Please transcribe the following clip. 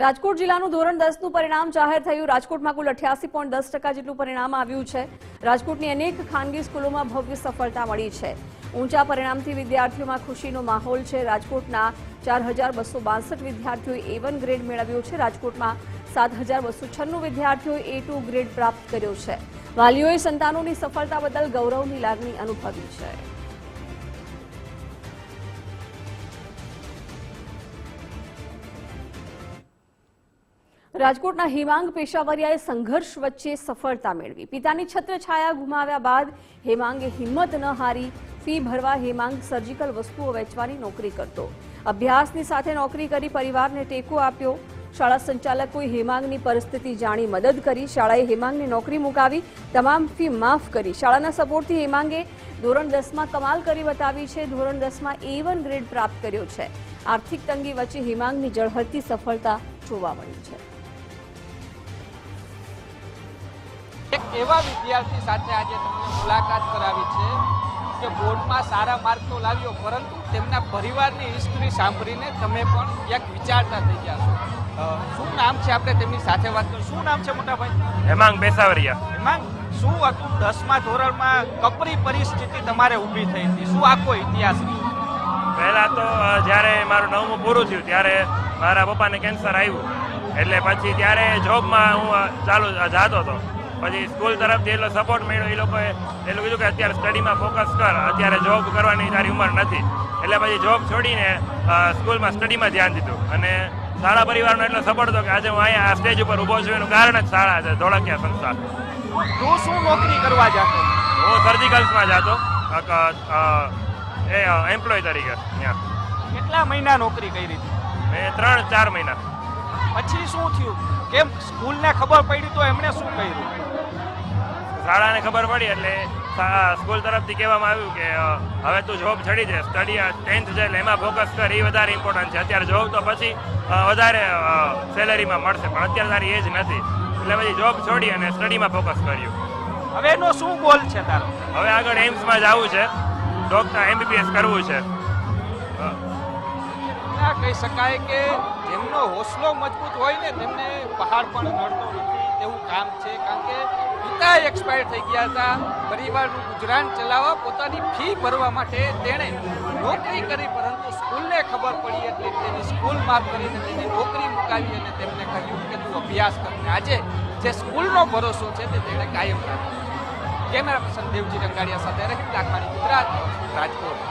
રાજકોટ જિલ્લાનું ધોરણ 10નું પરિણામ જાહેર થયું। રાજકોટમાં કુલ 88.10% જેટલું પરિણામ આવ્યું છે। રાજકોટની અનેક ખાનગી સ્કૂલોમાં ભવ્ય સફળતા મળી છે। ઊંચા પરિણામથી વિદ્યાર્થીઓમાં ખુશીનો માહોલ છે। રાજકોટના 4262 વિદ્યાર્થીઓએ A1 ગ્રેડ મેળવ્યો છે। રાજકોટમાં 7296 વિદ્યાર્થીઓએ A2 ગ્રેડ પ્રાપ્ત કર્યો છે। વાલીઓએ સંતાનોની સફળતા બદલ ગૌરવની લાગણી અનુભવી છે। રાજકોટના હેમાંગ પેશાવરિયાએ સંઘર્ષ વચ્ચે સફળતા મેળવી। પિતાની છત્રછાયા ગુમાવ્યા બાદ હેમાંગે હિંમત ન હારી ફી ભરવા હેમાંગ સર્જિકલ વસ્તુઓ વેચવાની નોકરી કરતો। અભ્યાસની સાથે નોકરી કરી પરિવારને ટેકો આપ્યો। શાળા સંચાલકોએ હેમાંગની પરિસ્થિતિ જાણી મદદ કરી। શાળાએ હેમાંગને નોકરી મુકાવી તમામ ફી માફ કરી। શાળાના સપોર્ટથી હેમાંગે ધોરણ 10માં કમાલ કરી બતાવી છે। ધોરણ 10માં A1 ગ્રેડ પ્રાપ્ત કર્યો છે। આર્થિક તંગી વચ્ચે હેમાંગની ઝળહળતી સફળતા જોવા મળી છે। એક એવા વિદ્યાર્થી સાથે આજે તમને મુલાકાત કરાવી છે કે બોર્ડમાં સારા માર્ક તો લાવ્યો, પરંતુ તેમના પરિવારની હિસ્ટ્રી સાંભળીને તમે પણ એક વિચારતા થઈ ગયા છો। શું નામ છે? આપણે તેમની સાથે વાત કરીશું। શું નામ છે મોટા ભાઈ? હેમાંગ પેશાવરિયા। હેમાંગ, શું હતું 10મા ધોરણમાં કપરી પરિસ્થિતિ તમારે ઊભી થઈ હતી? શું આખો ઇતિહાસ રહ્યો? પહેલા તો જ્યારે મારું 9મું પૂરું થયું ત્યારે મારા પપ્પાને કેન્સર આવ્યું, એટલે પછી ત્યારે જોબમાં હું ચાલુ જતો હતો। પછી સ્કૂલ તરફથી એટલો સપોર્ટ મળ્યો। એ લોકોએ એટલું કીધું કે અત્યારે સ્ટડીમાં ફોકસ કર, અત્યારે જોબ કરવાની તારી ઉંમર નથી। એટલે પછી જોબ છોડીને સ્કૂલમાં સ્ટડીમાં ધ્યાન દીધું અને શાળા પરિવારનો એટલો સપોર્ટ હતો કે આજે હું અહીંયા આ સ્ટેજ ઉપર ઊભો છું એનું કારણ જ શાળા છે, ધોળકિયા સંસ્થા। તું શું નોકરી કરવા જતો? હું સર્જિકલ્સમાં જતો એમ્પ્લોય તરીકે। ત્યાં કેટલા મહિના નોકરી કરી હતી? મેં 3-4 મહિના। પછી શું થયું? કેમ સ્કૂલને ખબર પડી તો એમણે શું કર્યું? શાળાને ખબર પડી એટલે સ્કૂલ તરફથી કહેવામાં આવ્યું કે હવે તું જોબ છડી દે, સ્ટડી 10th છે એટલે એમાં ફોકસ કર, એ વધારે ઇમ્પોર્ટન્ટ છે। અત્યારે જોબ તો પછી વધારે સેલેરીમાં મળશે, પણ અત્યારે તારી એજ નથી, એટલે પછી જોબ છોડી અને સ્ટડીમાં ફોકસ કર્યું। હવે એનો શું ગોલ છે તારો? હવે આગળ એમ્સમાં જવું છે, ડોક્ટર MBBS કરવું છે। કહી શકાય કે જેમનો હોસલો મજબૂત હોય ને તેમને પહાડ પણ નડતો નથી તેવું કામ છે। કારણ કે પિતા એક્સપાયર થઈ ગયા હતા, પરિવારનું ગુજરાન ચલાવવા પોતાની ફી ભરવા માટે તેણે નોકરી કરી, પરંતુ સ્કૂલને ખબર પડી એટલે તેની સ્કૂલ માફ કરીને તેની નોકરી મુકાવી અને તેમને કહ્યું કે તું અભ્યાસ કરીને આજે જે સ્કૂલનો ભરોસો છે તે તેણે કાયમ રાખ્યો। કેમેરા પર્સન દેવજી રંગાડિયા સાથે રહીમ લાખાણી, ગુજરાત, રાજકોટ।